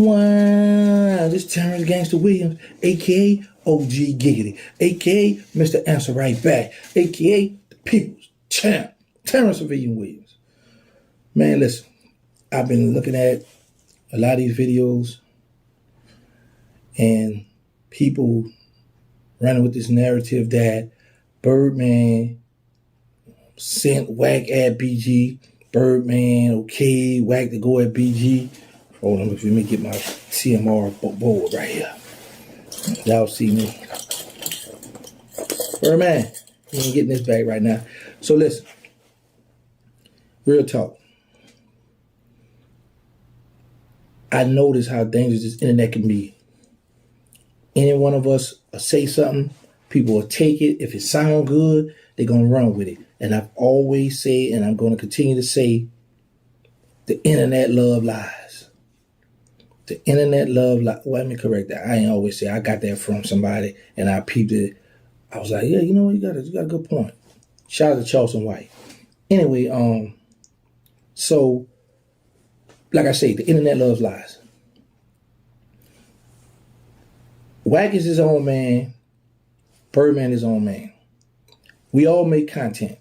This Terrance Gangsta Williams, aka OG Giggity, aka Mr. Answer Right Back, aka the People's Champ, Terrance Williams. Man, listen, I've been looking at a lot of these videos and people running with this narrative that Birdman sent whack at BG. Birdman, okay, whack to go at BG. Hold on, let me get my CMR board right here. Y'all see me. Birdman, he ain't getting this back right now. So listen, real talk. I notice how dangerous this internet can be. Any one of us say something, people will take it. If it sounds good, they're going to run with it. And I've always said, and I'm going to continue to say, the internet love lies. The internet love lies. Well, let me correct that. I ain't always say, I got that from somebody, and I peeped it. I was like, yeah, you know what, you got a good point. Shout out to Charleston White. Anyway, so, like I say, the internet loves lies. Wack is his own man. Birdman is his own man. We all make content.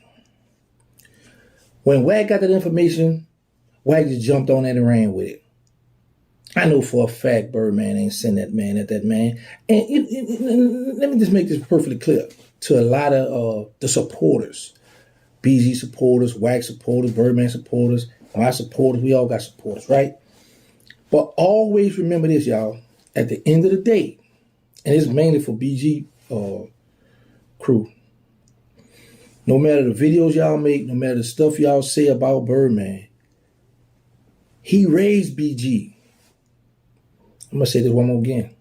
When Wack got that information, Wack just jumped on that and ran with it. I know for a fact Birdman ain't send that man at that man. And let me just make this perfectly clear to a lot of the supporters. BG supporters, Wack supporters, Birdman supporters, my supporters, we all got supporters, right? But always remember this, y'all. At the end of the day, and it's mainly for BG crew, no matter the videos y'all make, no matter the stuff y'all say about Birdman, he raised BG. I'm going to say this one more again.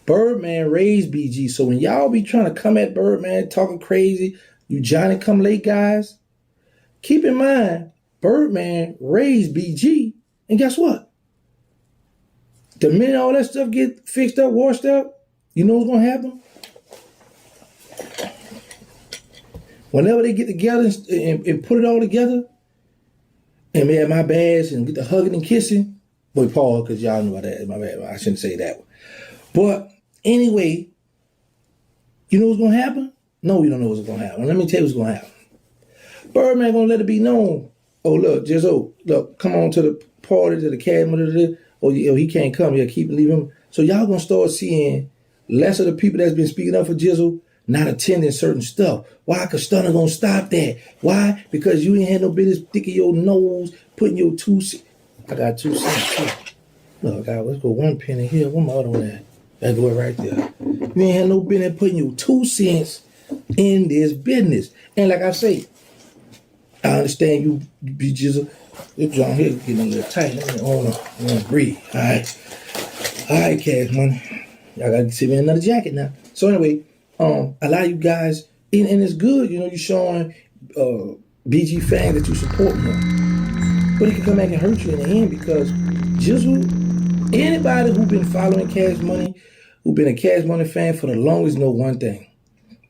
Birdman raised BG. So when y'all be trying to come at Birdman, talking crazy, you Johnny come late guys, keep in mind, Birdman raised BG. And guess what? The minute all that stuff get fixed up, washed up, you know what's going to happen? Whenever they get together and put it all together, and they have my bads and get the hugging and kissing, boy, Paul, because y'all know about that. My bad. I shouldn't say that one. But anyway, you know what's going to happen? No, you don't know what's going to happen. Let me tell you what's going to happen. Birdman going to let it be known. Oh, look, look, come on to the party, to the cabin, he can't come. Yeah, keep leaving him. So y'all going to start seeing less of the people that's been speaking up for Jizzle not attending certain stuff. Why? Because Stunner going to stop that. Why? Because you ain't had no business sticking your nose, putting your 2 cents. I got 2 cents too. Look, let's go 1 penny here. Where my other one at? That go right there. You ain't had no business putting your 2 cents in this business. And like I say, I understand you be Jizzle. This John here getting a little tight. I want to breathe. All right, Cash Money. Y'all got to see me in another jacket now. So anyway, a lot of you guys, and it's good, you know, you're showing BG fans that you support him. But it can come back and hurt you in the end because Jizzle, anybody who been following Cash Money, who been a Cash Money fan for the longest know one thing.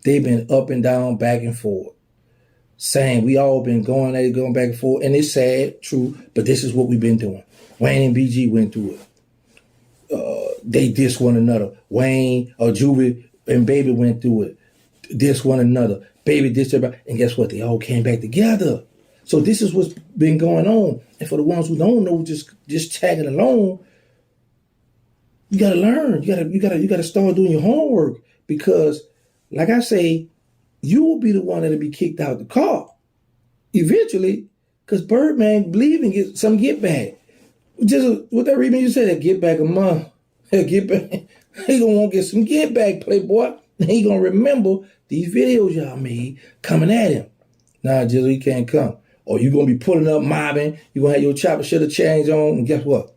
They've been up and down, back and forth. Saying we all been going at it, going back and forth. And it's sad, true, but this is what we've been doing. Wayne and BG went through it. They diss one another. Wayne or Juvie and Baby went through it. Diss one another. Baby dissed everybody. And guess what? They all came back together. So this is what's been going on. And for the ones who don't know, just tagging along, you gotta learn. You gotta start doing your homework. Because, like I say, you will be the one that'll be kicked out the car eventually, because Birdman believe in get some get back. Just what that reading you said, that get back a month. Get back. He gonna want to get some get back, Playboy. And he gonna remember these videos y'all made coming at him. Nah, Jizzle, he can't come. Or you gonna be pulling up, mobbing. You gonna have your chopper shoulda change on, and guess what?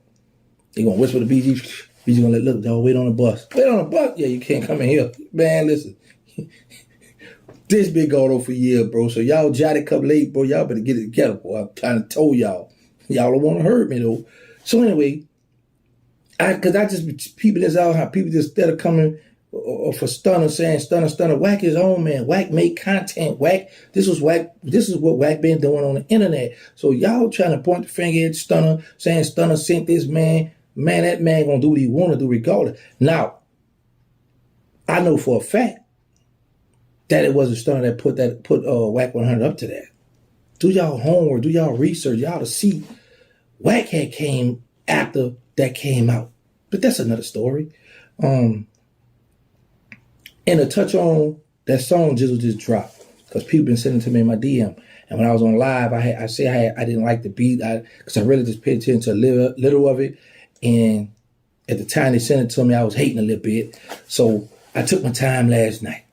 They gonna whisper to BG. BG gonna look, dog, wait on the bus. Wait on the bus? Yeah, you can't come in here. Man, listen. This been going on for years, bro. So y'all jotty come late, bro. Y'all better get it together, boy. I'm trying to told y'all. Y'all don't want to hurt me, though. So anyway, because I just be peeping this out, how people just instead of coming for Stunner, saying Stunner, Wack his own man. Wack make content. Wack, this is what Wack been doing on the internet. So y'all trying to point the finger at Stunner, saying Stunner sent this man. man, that man gonna do what he wanna do regardless. Now, I know for a fact that it wasn't Stunner that put Whack 100 up to that. Do y'all homework, do y'all research, y'all to see Whack had came after that came out. But that's another story. And to touch on that song Jizzle just dropped, because people been sending to me in my DM. And when I was on live, I didn't like the beat because I really just paid attention to a little of it. And at the time they sent it to me, I was hating a little bit. So I took my time last night.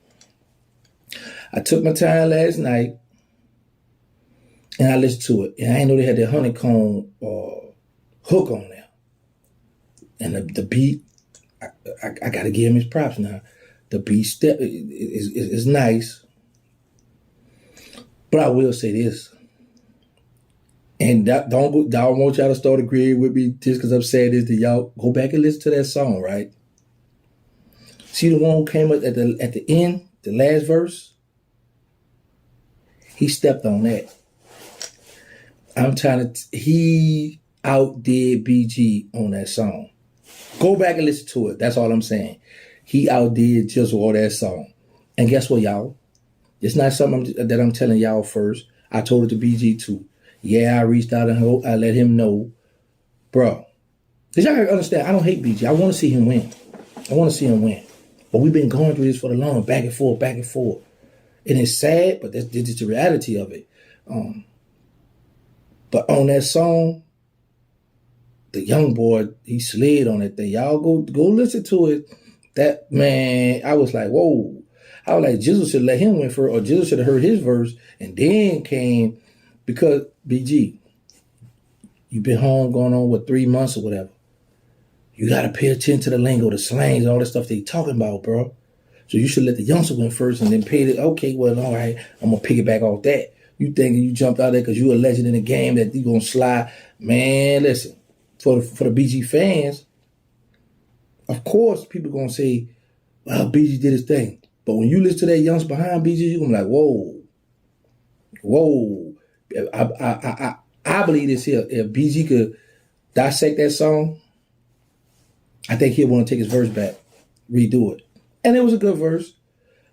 And I listened to it. And I didn't know they had that honeycomb hook on there. And the beat, I got to give him his props now. The beat step is nice. But I will say this. And don't want y'all to start agreeing with me just because I'm saying this to y'all. Go back and listen to that song, right? See the one who came up at the end, the last verse? He stepped on that. He outdid BG on that song. Go back and listen to it. That's all I'm saying. He outdid Jizzle on that song. And guess what, y'all? It's not something that I'm telling y'all first. I told it to BG too. Yeah, I reached out and I let him know. Bro, because y'all gotta understand, I don't hate BG. I want to see him win. But we've been going through this for the long, back and forth. And it's sad, but that's the reality of it. But on that song, the young boy, he slid on that thing. Y'all go listen to it. That, man, I was like, whoa. I was like, Jizzle should let him win first, or Jizzle should have heard his verse, and then came, because, BG, you've been home going on, 3 months or whatever. You got to pay attention to the lingo, the slangs, all the stuff they talking about, bro. So you should let the youngster win first and then pay it. Okay, well, all right, I'm going to piggyback off that. You thinking you jumped out there because you a legend in the game that you going to slide. Man, listen, for the BG fans, of course, people going to say, well, BG did his thing. But when you listen to that youngster behind BG, you're going to be like, whoa. I believe this here. If BG could dissect that song, I think he'll want to take his verse back, redo it. And it was a good verse,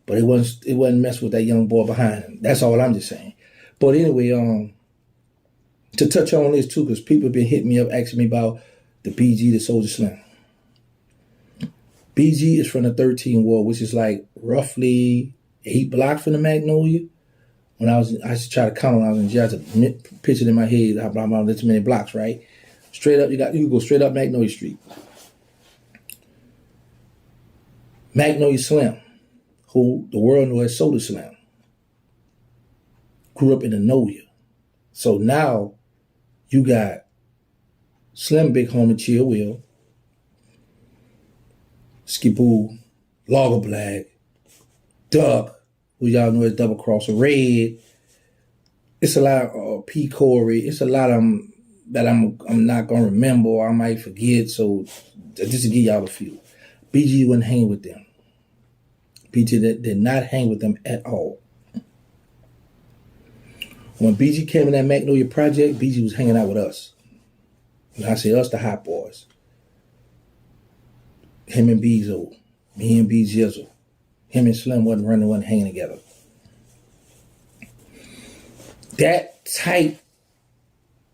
but it wasn't mess with that young boy behind him. That's all I'm just saying. But anyway, to touch on this too, because people have been hitting me up asking me about the BG, the Soulja Slim. BG is from the 13 Ward, which is like roughly 8 blocks from the Magnolia. When I used to try to count when I was in jail, to picture it in my head, how this many blocks, right? Straight up, you go straight up Magnolia Street. Magnolia Slim, who the world knew as Soulja Slim, grew up in Anoia. So now you got Slim Big Homie Chill Will, Skiboo, Logger Black, Duck, who y'all know as Double Crosser, Red. It's a lot of P. Corey. It's a lot of them that I'm not gonna remember or I might forget. So just to give y'all a few. BG wouldn't hang with them. BG did not hang with them at all. When BG came in that Magnolia project, BG was hanging out with us. When I say us, the Hot Boys. Him and Bezo, me and B Jizzle. Him and Slim wasn't hanging together. That type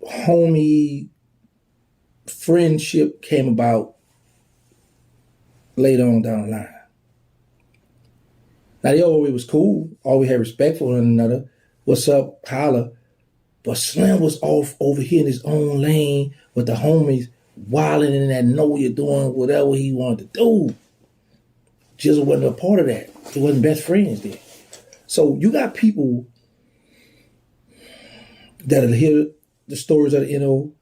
homie friendship came about later on down the line. Now, they always was cool. Always had respect for one another. What's up? Holla. But Slim was off over here in his own lane with the homies, wilding in that Noya, doing whatever he wanted to do. Jizzle wasn't a part of that. He wasn't best friends there. So you got people that'll hear the stories of the NO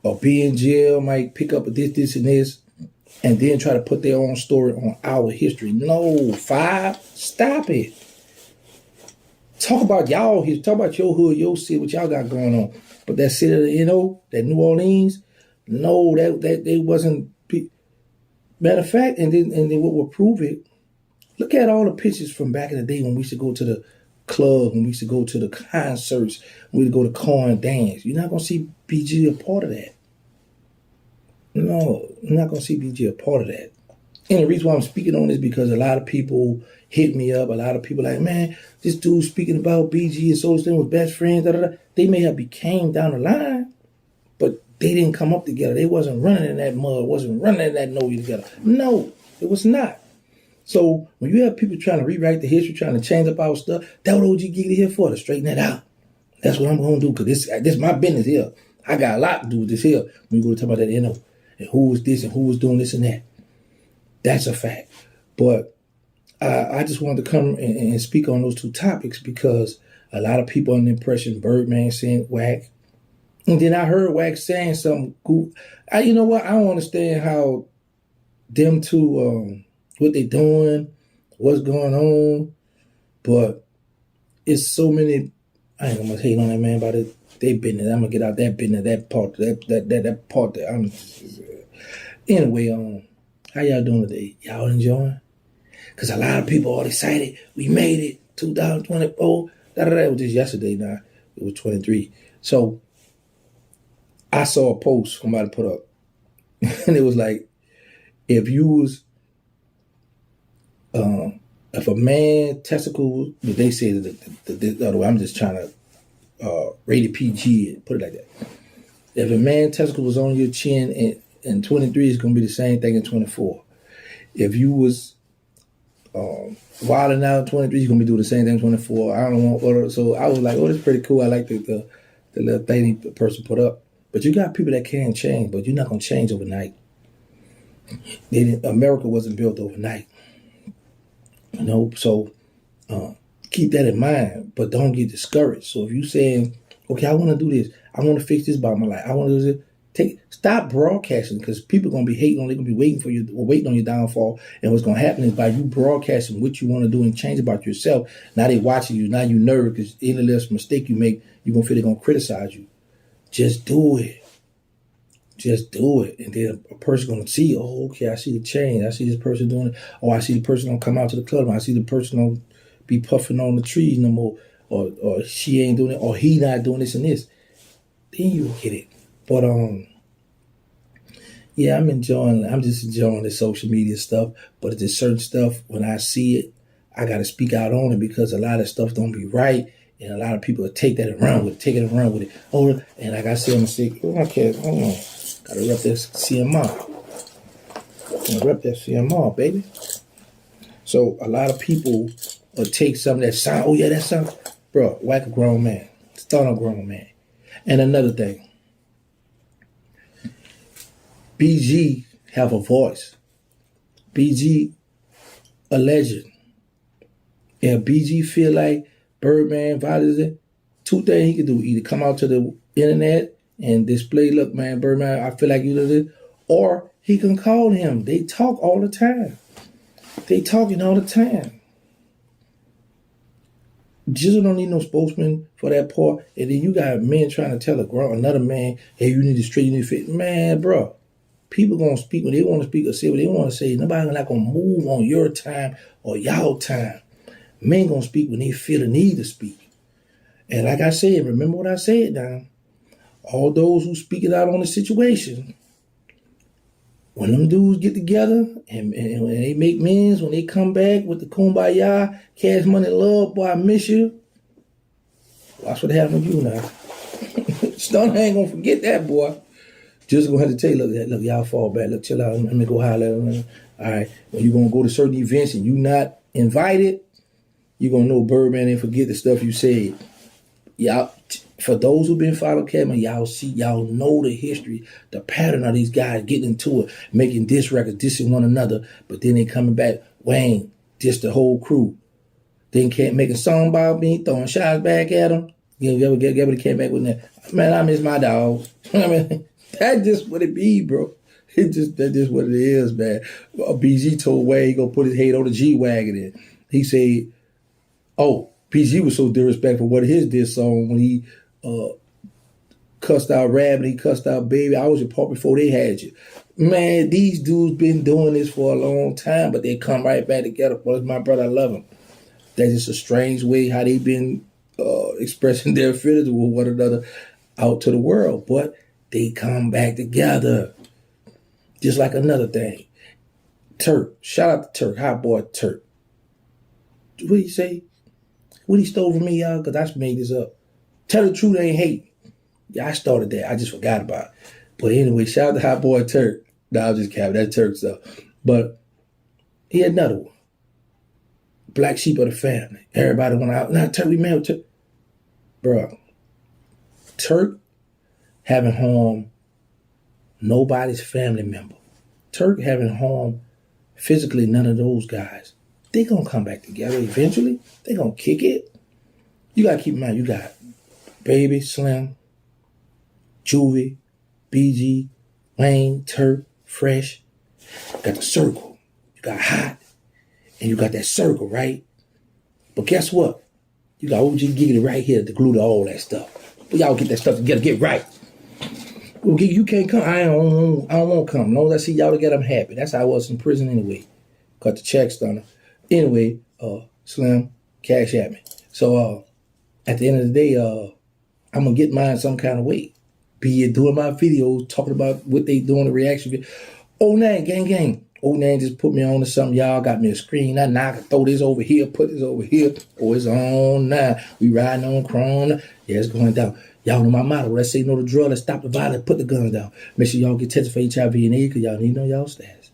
or be in jail, might pick up this, and this, and then try to put their own story on our history. No, stop it. Talk about y'all here. Talk about your hood, your city, what y'all got going on. But that city of the NO, that New Orleans, no, that they wasn't. Matter of fact, and then what will prove it, look at all the pictures from back in the day when we used to go to the club, when we used to go to the concerts, when we used to go to car and dance. You're not going to see BG a part of that. No, I'm not gonna see BG a part of that. And the reason why I'm speaking on this because a lot of people hit me up. A lot of people like, man, this dude speaking about BG and Soul Slim was best friends. Da, da, da. They may have became down the line, but they didn't come up together. They wasn't running in that mud, wasn't running in that know you together. No, it was not. So when you have people trying to rewrite the history, trying to change up our stuff, that's what OG Giggity here for, to straighten that out. That's what I'm gonna do, because this my business here. I got a lot to do with this here when you go to talk about that NO and who was this and who was doing this and that. That's a fact. But I just wanted to come and speak on those two topics because a lot of people are under the impression Birdman saying whack. And then I heard Wax saying something cool. You know what? I don't understand how them two, what they doing, what's going on, but it's so many. I ain't gonna hate on that man about it. They business. I'm gonna get out that business, that part, that part. That I'm. Anyway, how y'all doing today? Y'all enjoying? Because a lot of people are excited. We made it. 2024. It was just yesterday. Now it was 23. So I saw a post somebody put up, and it was like, if you was, if a man testicles, they say the other way. I'm just trying to rated PG, put it like that. If a man testicle was on your chin in 23, it's gonna be the same thing in 24. If you was wilding out in 23, you're gonna be doing the same thing in 24. I don't want, so I was like, oh, that's pretty cool. I like the little thing the person put up. But you got people that can change, but you're not gonna change overnight. America wasn't built overnight. You know, so keep that in mind, but don't get discouraged. So if you saying, okay, I want to do this, I want to fix this about my life, I want to do this, stop broadcasting, because people are gonna be hating on, they're gonna be waiting for you, or waiting on your downfall. And what's gonna happen is by you broadcasting what you want to do and change about yourself, now they watching you, now you nervous because any less mistake you make, you're gonna feel they're gonna criticize you. Just do it. Just do it. And then a person gonna see, oh, okay, I see the change. I see this person doing it. Oh, I see the person gonna come out to the club. I see the person gonna be puffing on the trees no more. Or she ain't doing it, or he not doing this and this. Then you get it. But yeah, I'm just enjoying the social media stuff. But it's just certain stuff, when I see it, I gotta speak out on it, because a lot of stuff don't be right. And a lot of people take that around with it, take it around with it. Oh, and like I said, I'm sick. Oh, okay, hold on. Gotta rep that CMR. Gotta rep that CMR, baby. So a lot of people will take something that sound, oh yeah, that sound, bro, whack a grown man. Start a grown man. And another thing, BG have a voice. BG a legend. And BG feel like Birdman violated it, two things he can do: either come out to the internet and display, look, man, Birdman, I feel like you did it, or he can call him. They talk all the time. They talking all the time. Jizzle don't need no spokesman for that part. And then you got men trying to tell another man, hey, you need to straighten your fit. Man, bro, people gonna speak when they want to speak or say what they want to say. Nobody's not gonna move on your time or y'all time. Men gonna speak when they feel the need to speak. And like I said, remember what I said now. All those who speak it out on the situation, when them dudes get together and when they make amends, when they come back with the kumbaya, cash money, love, boy, I miss you. Watch what happened to you now. Stone ain't gonna forget that, boy. Just gonna have to tell you, look, y'all fall back. Look, chill out. Let me go holler at them. All right, when you gonna go to certain events and you not invited, you're gonna know Birdman and forget the stuff you said. Y'all, for those who've been following Kevin, y'all know the history, the pattern of these guys getting into it, making diss records, dissing one another, but then they coming back, Wayne, diss the whole crew. Then can't make a song about me, throwing shots back at them. Everybody came back with that. Man, I miss my dogs. I mean, that's just what it be, bro. That's just what it is, man. BG told Wayne he gonna put his head on the G-Wagon in. He said, oh, PG was so disrespectful. What his diss song when he cussed out Rabbit, he cussed out Baby. I was your part before they had you. Man, these dudes been doing this for a long time, but they come right back together. Well, my brother, I love him. That's just a strange way how they been expressing their feelings with one another out to the world. But they come back together. Just like another thing. Turk. Shout out to Turk. Hot boy Turk. What did he say? What he stole from me, y'all? Because I made this up. Tell the truth, ain't hate. Yeah, I started that. I just forgot about it. But anyway, shout out to Hot Boy Turk. No, I was just capping. That Turk stuff. But he had another one. Black sheep of the family. Everybody went out. Nah, Turk, we married Turk. Bro, Turk haven't harmed nobody's family member. Turk haven't harmed physically none of those guys. They gonna come back together eventually. They gonna kick it. You gotta keep in mind, you got Baby, Slim, Juvie, BG, Wayne, Turk, Fresh. You got the circle. You got Hot. And you got that circle, right? But guess what? You got OG Giggity right here to glue to all that stuff. But y'all get that stuff together, get right. Well, you can't come. I don't want to come. As long as I see y'all together, I'm happy. That's how I was in prison anyway. Cut the check stunner. Anyway, Slim, cash at me. So at the end of the day, I'm going to get mine some kind of way. Be it doing my videos, talking about what they doing, the reaction video. Oh, man, gang. Oh, man, just put me on to something. Y'all got me a screen. Now I can throw this over here, put this over here. Oh, it's on now. We riding on Chrome. Yeah, it's going down. Y'all know my motto. Let's say no to drug. Let's stop the violence. Put the guns down. Make sure y'all get tested for HIV and AIDS because y'all need to know y'all status.